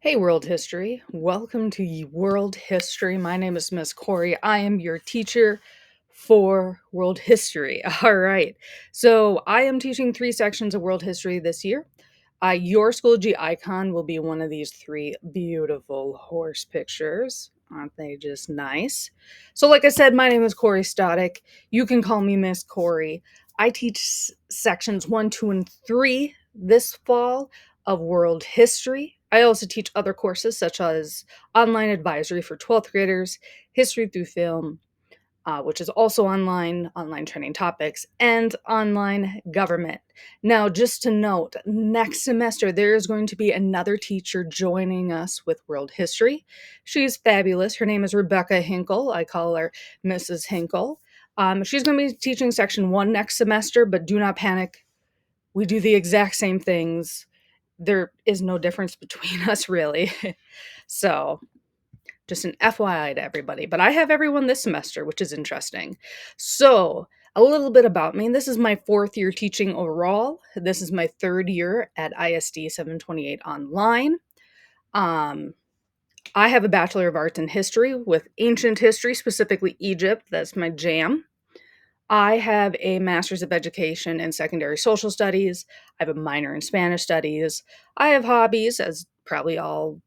Hey, World History. Welcome to World History. My name is Miss Corey. I am your teacher for World History. All right. So I am teaching 3 sections of World History this year. Your Schoology icon will be one of these 3 beautiful horse pictures. Aren't they just nice? So like I said, my name is Corey Stodic. You can call me Miss Corey. I teach sections 1, 2, and 3 this fall of World History. I also teach other courses such as online advisory for 12th graders, history through film, which is also online training topics, and online government. Now, just to note, next semester there is going to be another teacher joining us with World History. She's fabulous. Her name is Rebecca Hinkle. I call her Mrs. Hinkle. She's going to be teaching section 1 next semester, but do not panic. We do the exact same things. There is no difference between us, really. So, just an FYI to everybody. But I have everyone this semester, which is interesting. So, a little bit about me. This is my 4th year teaching overall. This is my 3rd year at ISD 728 online. I have a Bachelor of Arts in History with Ancient History, specifically Egypt. That's my jam. I have a Master's of Education in Secondary Social Studies. I have a minor in Spanish Studies. I have hobbies, as probably all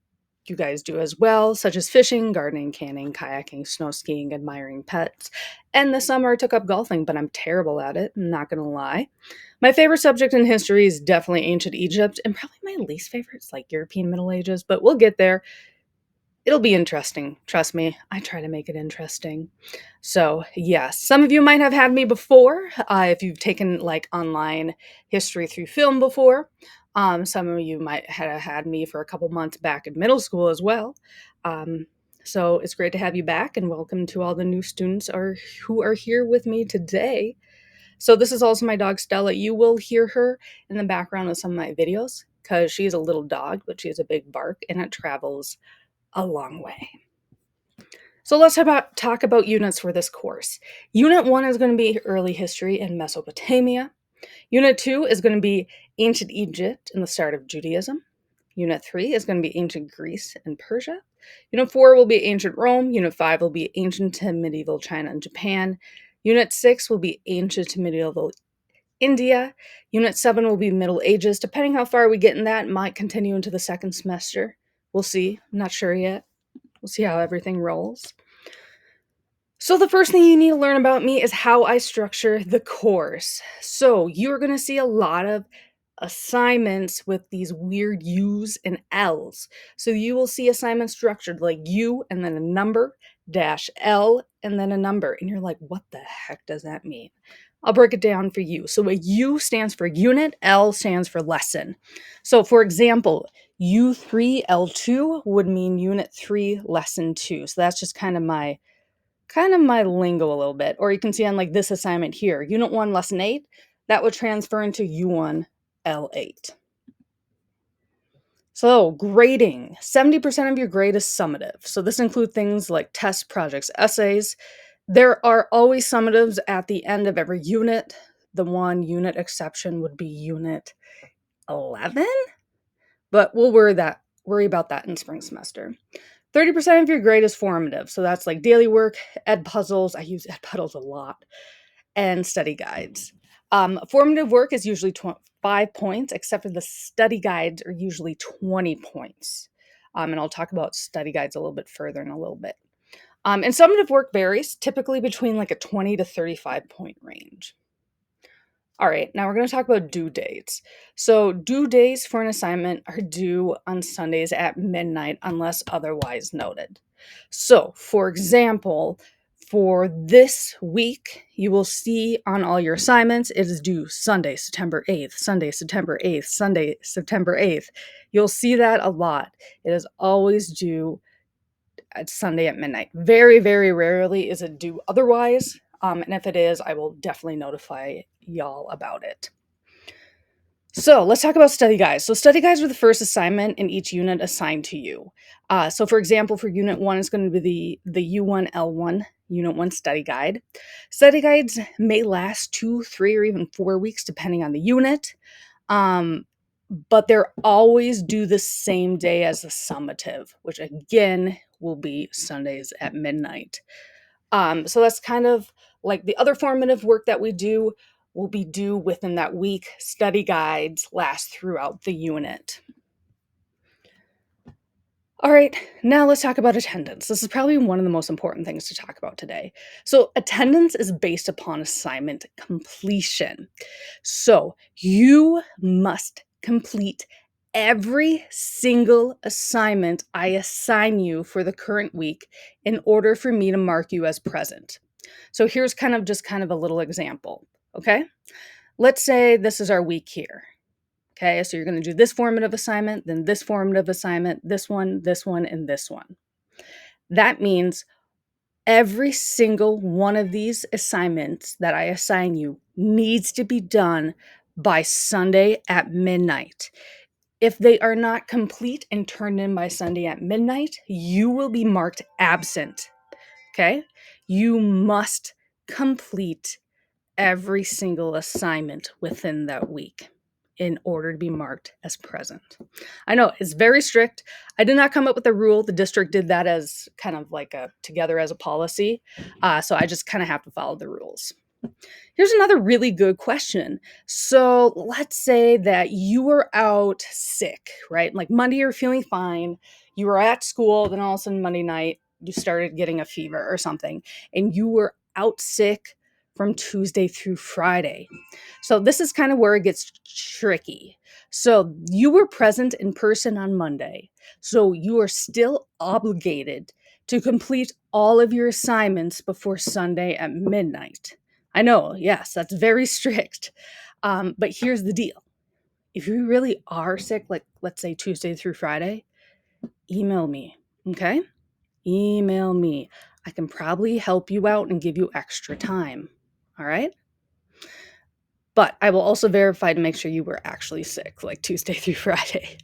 you guys do as well, such as fishing, gardening, canning, kayaking, snow skiing, admiring pets. And this summer I took up golfing, but I'm terrible at it, I'm not gonna lie. My favorite subject in history is definitely ancient Egypt, and probably my least favorite is like European Middle Ages, but we'll get there. It'll be interesting. Trust me, I try to make it interesting. So, yes, some of you might have had me before if you've taken like online history through film before. Some of you might have had me for a couple months back in middle school as well. So, it's great to have you back, and welcome to all the new students who are here with me today. So, this is also my dog Stella. You will hear her in the background of some of my videos because she's a little dog, but she has a big bark and it travels a long way. So let's talk about units for this course. Unit 1 is going to be early history in Mesopotamia. Unit 2 is going to be ancient Egypt and the start of Judaism. Unit 3 is going to be ancient Greece and Persia. Unit 4 will be ancient Rome. Unit 5 will be ancient to medieval China and Japan. Unit 6 will be ancient to medieval India. Unit 7 will be Middle Ages. Depending how far we get in that, it might continue into the second semester. We'll see. I'm not sure yet. We'll see how everything rolls. So the first thing you need to learn about me is how I structure the course. So you're going to see a lot of assignments with these weird U's and L's. So you will see assignments structured like U and then a number, dash L, and then a number. And you're like, what the heck does that mean? I'll break it down for you. So a U stands for unit, L stands for lesson. So for example, U0-L1 would mean unit 3, lesson 2. So that's just kind of my lingo a little bit. Or you can see on like this assignment here, unit 1, lesson 8, that would transfer into U1L8. So grading, 70% of your grade is summative. So this includes things like test projects, essays. There are always summatives at the end of every unit. The one unit exception would be unit 11, but we'll worry about that in spring semester. 30% of your grade is formative. So that's like daily work, ed puzzles. I use ed puzzles a lot, and study guides. Formative work is usually 5 points, except for the study guides are usually 20 points. And I'll talk about study guides a little bit further in a little bit. And summative work varies, typically between like a 20 to 35 point range. All right, now we're going to talk about due dates. So due dates for an assignment are due on Sundays at midnight unless otherwise noted. So for example, for this week, you will see on all your assignments, it is due Sunday, September 8th, Sunday, September 8th, Sunday, September 8th. You'll see that a lot. It is always due at Sunday at midnight. Very, very rarely is it due otherwise. And if it is, I will definitely notify y'all about it. So let's talk about study guides. So study guides are the first assignment in each unit assigned to you. So for example, for unit 1, it's going to be the U1-L1 unit 1 study guide. Study guides may last 2, 3, or even 4 weeks, depending on the unit. but they're always due the same day as the summative, which again will be Sundays at midnight. So that's kind of like the other formative work that we do will be due within that week. Study guides last throughout the unit. All right, now let's talk about attendance. This is probably one of the most important things to talk about today. So, attendance is based upon assignment completion. So, you must complete every single assignment I assign you for the current week in order for me to mark you as present. So, here's kind of a little example, okay? Let's say this is our week here. Okay, so you're going to do this formative assignment, then this formative assignment, this one, and this one. That means every single one of these assignments that I assign you needs to be done by Sunday at midnight. If they are not complete and turned in by Sunday at midnight, you will be marked absent. Okay? You must complete every single assignment within that week in order to be marked as present. I know it's very strict. I did not come up with a rule. The district did that as kind of like a together as a policy. So I just kind of have to follow the rules. Here's another really good question. So let's say that you were out sick, right? Like Monday you're feeling fine. You were at school, then all of a sudden Monday night you started getting a fever or something, and you were out sick from Tuesday through Friday. So this is kind of where it gets tricky. So you were present in person on Monday. So you are still obligated to complete all of your assignments before Sunday at midnight. I know, yes, that's very strict. But here's the deal. If you really are sick, like let's say Tuesday through Friday, email me, okay? Email me. I can probably help you out and give you extra time, all right? But I will also verify to make sure you were actually sick, like Tuesday through Friday.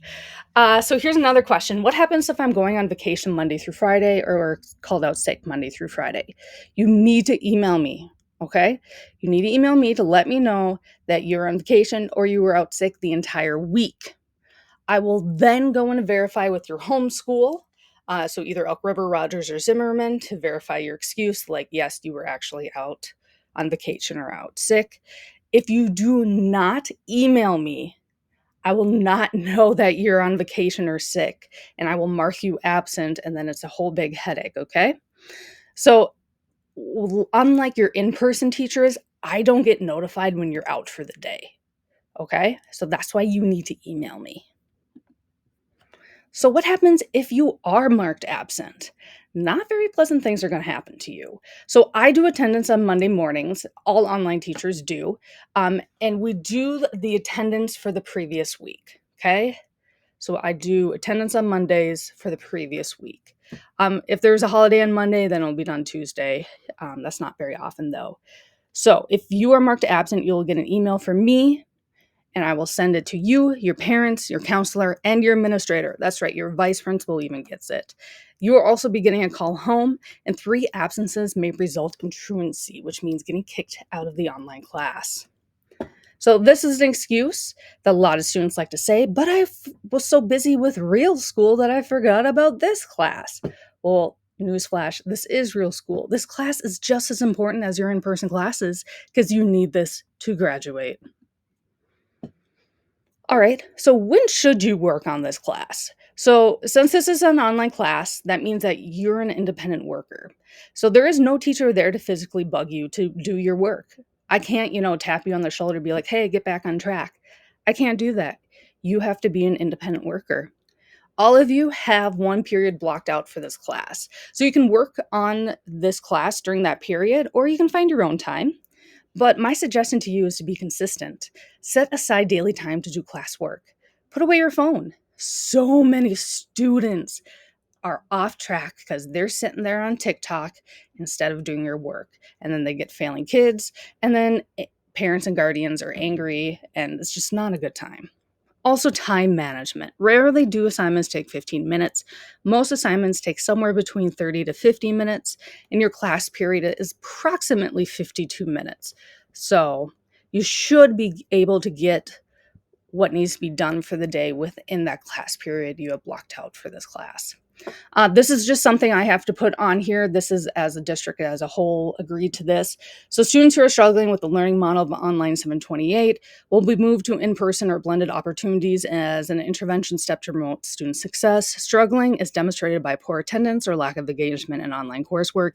So here's another question. What happens if I'm going on vacation Monday through Friday or called out sick Monday through Friday? You need to email me, okay? You need to email me to let me know that you're on vacation or you were out sick the entire week. I will then go and verify with your home school, so either Elk River, Rogers, or Zimmerman, to verify your excuse, like, yes, you were actually out on vacation or out sick. If you do not email me, I will not know that you're on vacation or sick, and I will mark you absent, and then it's a whole big headache, okay? So, unlike your in-person teachers, I don't get notified when you're out for the day, okay? So that's why you need to email me. So, what happens if you are marked absent? Not very pleasant things are going to happen to you. So, I do attendance on Monday mornings. All online teachers do. And we do the attendance for the previous week. Okay. So, I do attendance on Mondays for the previous week. If there's a holiday on Monday, then it'll be done Tuesday. That's not very often, though. So, if you are marked absent, you'll get an email from me and I will send it to you, your parents, your counselor, and your administrator. That's right, your vice principal even gets it. You will also be getting a call home, and 3 absences may result in truancy, which means getting kicked out of the online class. So this is an excuse that a lot of students like to say, but I was so busy with real school that I forgot about this class. Well, newsflash, this is real school. This class is just as important as your in-person classes because you need this to graduate. All right, so when should you work on this class? So, since this is an online class, that means that you're an independent worker. So, there is no teacher there to physically bug you to do your work. I can't, tap you on the shoulder and be like, hey, get back on track. I can't do that. You have to be an independent worker. All of you have one period blocked out for this class. So, you can work on this class during that period, or you can find your own time. But my suggestion to you is to be consistent. Set aside daily time to do classwork. Put away your phone. So many students are off track because they're sitting there on TikTok instead of doing your work. And then they get failing kids, and then parents and guardians are angry, and it's just not a good time. Also, time management. Rarely do assignments take 15 minutes. Most assignments take somewhere between 30 to 50 minutes, and your class period is approximately 52 minutes. So, you should be able to get what needs to be done for the day within that class period you have blocked out for this class. This is just something I have to put on here. This is as a district as a whole agreed to this. So students who are struggling with the learning model of Online 728 will be moved to in-person or blended opportunities as an intervention step to promote student success. Struggling is demonstrated by poor attendance or lack of engagement in online coursework.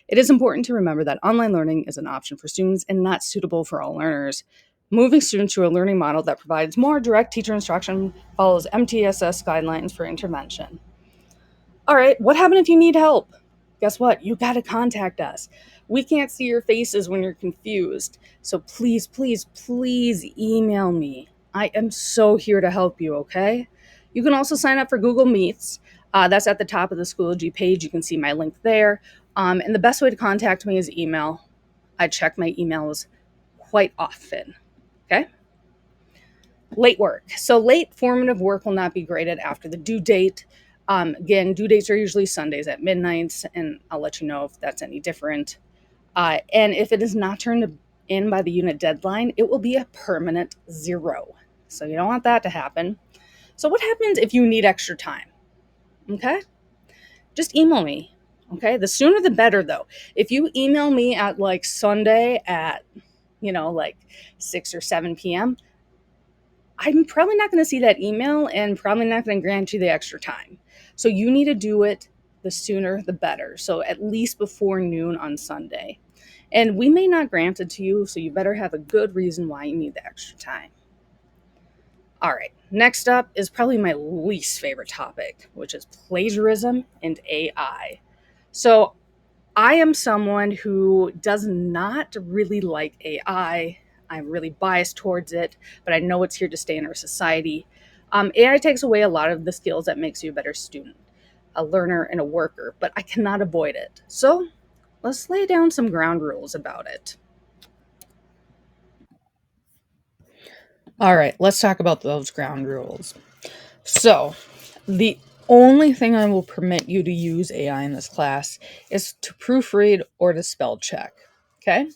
It is important to remember that online learning is an option for students and not suitable for all learners. Moving students to a learning model that provides more direct teacher instruction follows MTSS guidelines for intervention. All right, what happened if you need help? Guess what? You got to contact us. We can't see your faces when you're confused. So please, please, please email me. I am so here to help you, okay? You can also sign up for Google Meets. That's at the top of the Schoology page. You can see my link there. And the best way to contact me is email. I check my emails quite often, okay? Late work. So late formative work will not be graded after the due date. Again, due dates are usually Sundays at midnight, and I'll let you know if that's any different. And if it is not turned in by the unit deadline, it will be a permanent 0. So you don't want that to happen. So what happens if you need extra time? Okay? Just email me. Okay? The sooner the better, though. If you email me at like Sunday at, like 6 or 7 p.m., I'm probably not going to see that email and probably not going to grant you the extra time. So you need to do it the sooner the better. So at least before noon on Sunday. And we may not grant it to you, so you better have a good reason why you need the extra time. All right, next up is probably my least favorite topic, which is plagiarism and AI. So I am someone who does not really like AI. I'm really biased towards it, but I know it's here to stay in our society. AI takes away a lot of the skills that makes you a better student, a learner, and a worker, but I cannot avoid it. So let's lay down some ground rules about it. All right, let's talk about those ground rules. So, the only thing I will permit you to use AI in this class is to proofread or to spell check. Okay?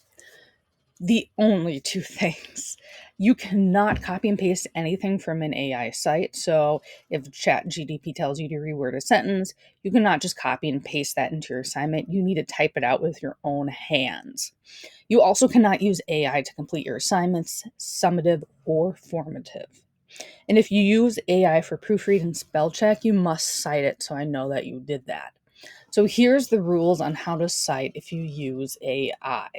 The only two things. You cannot copy and paste anything from an AI site. So if ChatGPT tells you to reword a sentence, you cannot just copy and paste that into your assignment. You need to type it out with your own hands. You also cannot use AI to complete your assignments, summative or formative. And if you use AI for proofread and spell check, you must cite it so I know that you did that. So here's the rules on how to cite if you use AI.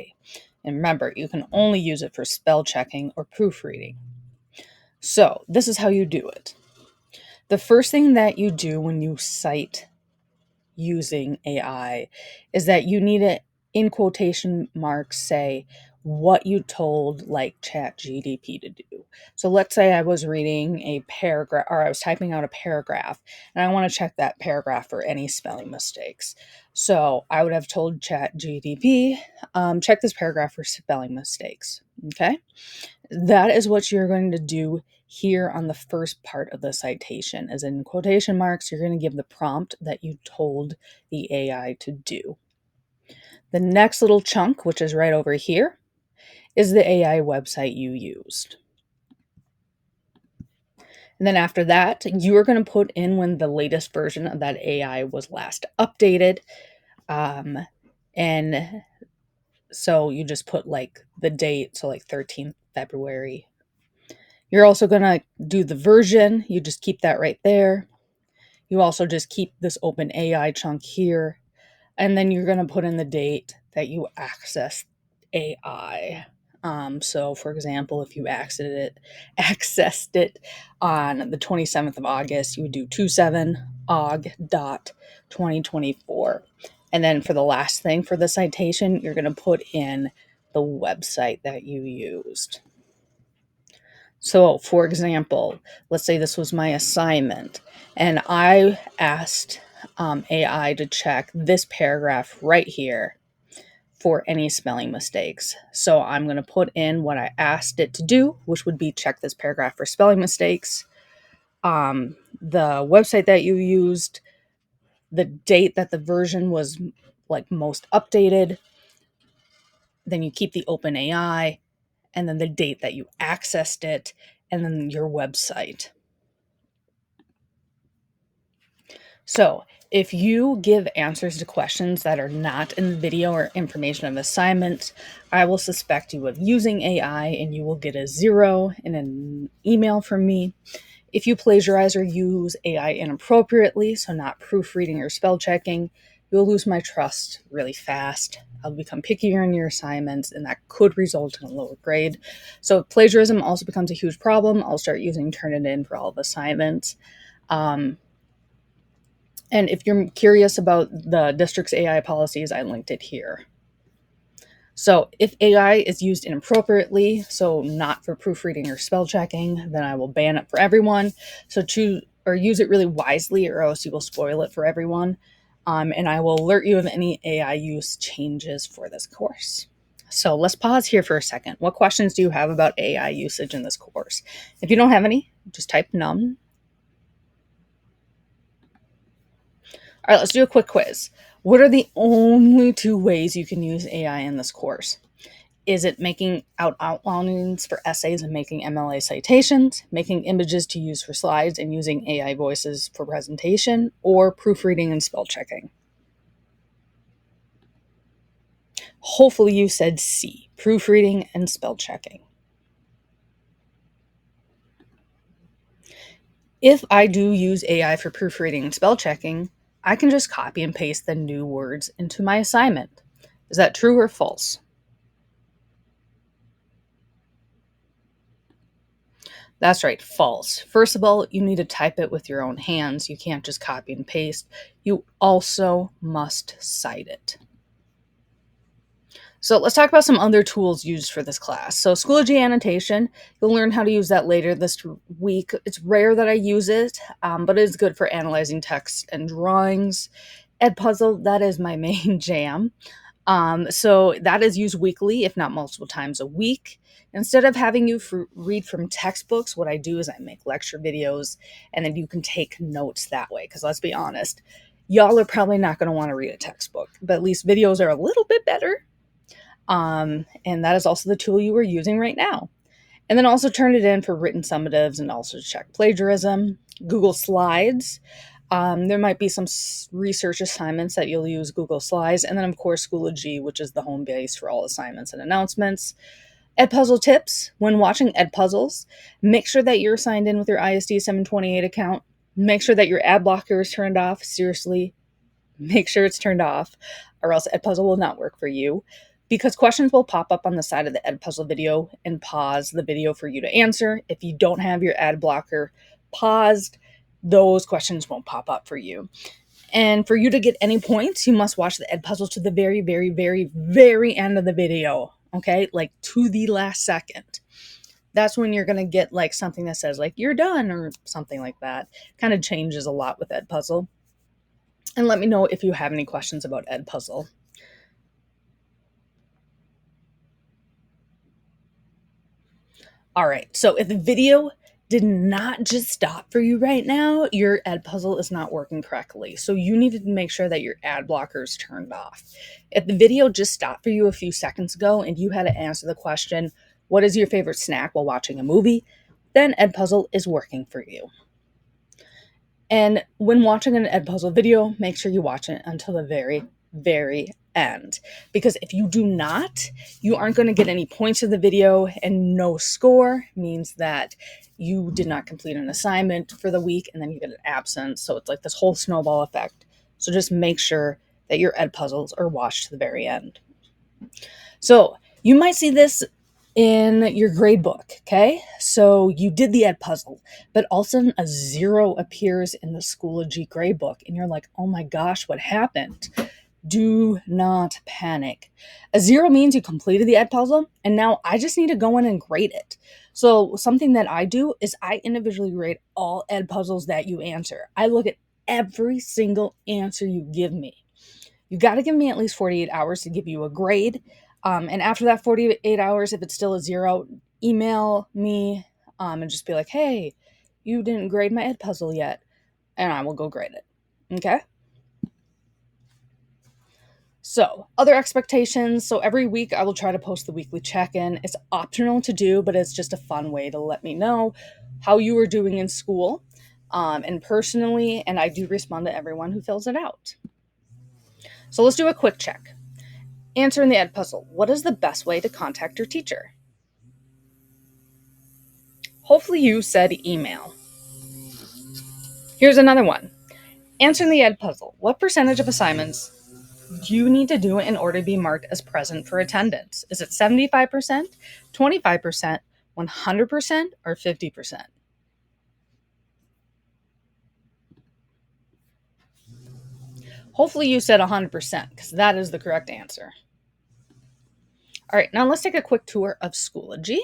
And remember, you can only use it for spell checking or proofreading. So this is how you do it. The first thing that you do when you cite using AI is that you need to, in quotation marks, say what you told like ChatGPT to do. So let's say I was reading a paragraph or I was typing out a paragraph and I want to check that paragraph for any spelling mistakes. So I would have told ChatGPT, check this paragraph for spelling mistakes. Okay. That is what you're going to do here on the first part of the citation. As in quotation marks, you're going to give the prompt that you told the AI to do. The next little chunk, which is right over here, is the AI website you used. And then after that, you are going to put in when the latest version of that AI was last updated. And so you just put like the date, so like 13th February. You're also going to do the version. You just keep that right there. You also just keep this open AI chunk here. And then you're going to put in the date that you access AI. So for example, if you accessed it on the 27th of August, you would do 27aug.2024. And then for the last thing for the citation, you're going to put in the website that you used. So, for example, let's say this was my assignment, and I asked AI to check this paragraph right here for any spelling mistakes. So, I'm going to put in what I asked it to do, which would be check this paragraph for spelling mistakes, the website that you used, the date that the version was like most updated. Then you keep the open AI, and then the date that you accessed it, and then your website. So if you give answers to questions that are not in the video or information of assignments, I will suspect you of using AI and you will get a 0 in an email from me. If you plagiarize or use AI inappropriately, so not proofreading or spell checking, you'll lose my trust really fast. I'll become pickier on your assignments, and that could result in a lower grade. So if plagiarism also becomes a huge problem, I'll start using Turnitin for all of assignments. And if you're curious about the district's AI policies, I linked it here. So if AI is used inappropriately, so not for proofreading or spell checking, then I will ban it for everyone. So choose or use it really wisely, or else you will spoil it for everyone. And I will alert you of any AI use changes for this course. So let's pause here for a second. What questions do you have about AI usage in this course? If you don't have any, just type none. All right, let's do a quick quiz. What are the only 2 ways you can use AI in this course? Is it making outlines for essays and making MLA citations, making images to use for slides and using AI voices for presentation, or proofreading and spell checking? Hopefully you said C, proofreading and spell checking. If I do use AI for proofreading and spell checking, I can just copy and paste the new words into my assignment. Is that true or false? That's right, false. First of all, you need to type it with your own hands. You can't just copy and paste. You also must cite it. So let's talk about some other tools used for this class. So Schoology annotation, you'll learn how to use that later this week. It's rare that I use it, but it is good for analyzing text and drawings. Edpuzzle, that is my main jam. So that is used weekly, if not multiple times a week. Instead of having you read from textbooks, what I do is I make lecture videos, and then you can take notes that way. Because let's be honest, y'all are probably not going to want to read a textbook, but at least videos are a little bit better. And that is also the tool you are using right now. And then also Turnitin for written summatives and also to check plagiarism. Google Slides. There might be some research assignments that you'll use Google Slides. And then, of course, Schoology, which is the home base for all assignments and announcements. Edpuzzle tips. When watching Edpuzzles, make sure that you're signed in with your ISD 728 account. Make sure that your ad blocker is turned off. Seriously, make sure it's turned off, or else Edpuzzle will not work for you. Because questions will pop up on the side of the Edpuzzle video and pause the video for you to answer. If you don't have your ad blocker paused, those questions won't pop up for you. And for you to get any points, you must watch the Edpuzzle to the very, very, very, very end of the video. Okay? Like to the last second. That's when you're going to get like something that says like, you're done or something like that. Kind of changes a lot with Edpuzzle. And let me know if you have any questions about Edpuzzle. All right, so if the video did not just stop for you right now, your Edpuzzle is not working correctly. So you need to make sure that your ad blocker is turned off. If the video just stopped for you a few seconds ago and you had to answer the question, what is your favorite snack while watching a movie? Then Edpuzzle is working for you. And when watching an Edpuzzle video, make sure you watch it until the very, very end. Because if you do not, you aren't going to get any points of the video, and no score means that you did not complete an assignment for the week, and then you get an absence. So it's like this whole snowball effect. So just make sure that your Edpuzzles are watched to the very end. So you might see this in your grade book, okay? So you did the Edpuzzle, but all of a sudden a 0 appears in the Schoology grade book, and you're like, oh my gosh, what happened? Do not panic. A 0 means you completed the Edpuzzle, and now I just need to go in and grade it. So something that I do is I individually grade all Edpuzzles that you answer. I look at every single answer you give me. You got to give me at least 48 hours to give you a grade. And after that 48 hours, if it's still a 0, email me and just be like, hey, you didn't grade my Edpuzzle yet. And I will go grade it. Okay? So, other expectations. So, every week I will try to post the weekly check in. It's optional to do, but it's just a fun way to let me know how you are doing in school and personally. And I do respond to everyone who fills it out. So, let's do a quick check. Answering the ed puzzle. What is the best way to contact your teacher? Hopefully, you said email. Here's another one. Answering the ed puzzle. What percentage of assignments do you need to do in order to be marked as present for attendance? Is it 75%, 25%, 100%, or 50%? Hopefully you said 100% because that is the correct answer. All right, now let's take a quick tour of Schoology.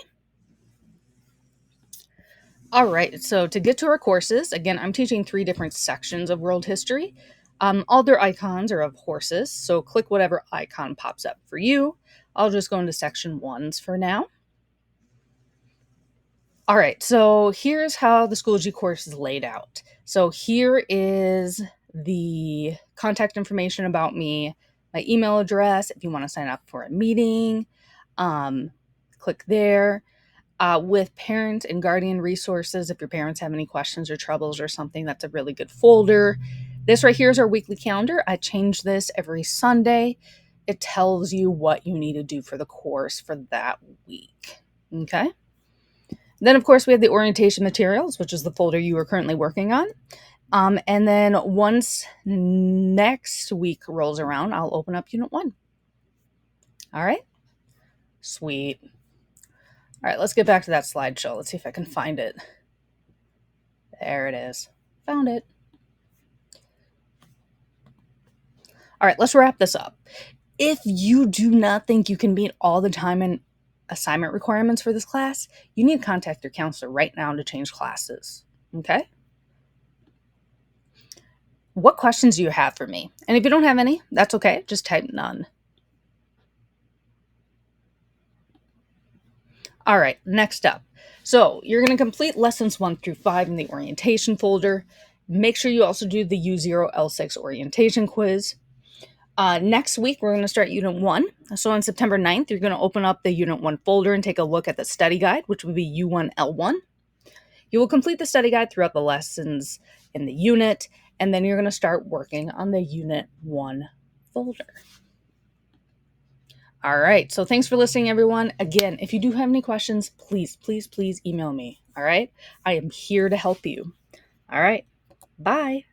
All right, so to get to our courses, again, I'm teaching 3 different sections of world history. All their icons are of horses, so click whatever icon pops up for you. I'll just go into section 1s for now. All right, so here's how the Schoology course is laid out. So here is the contact information about me, my email address, if you want to sign up for a meeting, click there. With parent and guardian resources, if your parents have any questions or troubles or something, that's a really good folder. This right here is our weekly calendar. I change this every Sunday. It tells you what you need to do for the course for that week. Okay. Then, of course, we have the orientation materials, which is the folder you are currently working on. And then once next week rolls around, I'll open up Unit 1. All right? Sweet. All right, let's get back to that slideshow. Let's see if I can find it. There it is. Found it. All right, let's wrap this up. If you do not think you can meet all the time and assignment requirements for this class, you need to contact your counselor right now to change classes. Okay? What questions do you have for me? And if you don't have any, that's okay. Just type none. All right, next up. So you're going to complete lessons 1 through 5 in the orientation folder. Make sure you also do the U0-L6 orientation quiz. Next week, we're going to start Unit 1. So on September 9th, you're going to open up the Unit 1 folder and take a look at the study guide, which will be U1-L1. You will complete the study guide throughout the lessons in the unit, and then you're going to start working on the Unit 1 folder. All right, so thanks for listening, everyone. Again, if you do have any questions, please email me. All right, I am here to help you. All right, bye.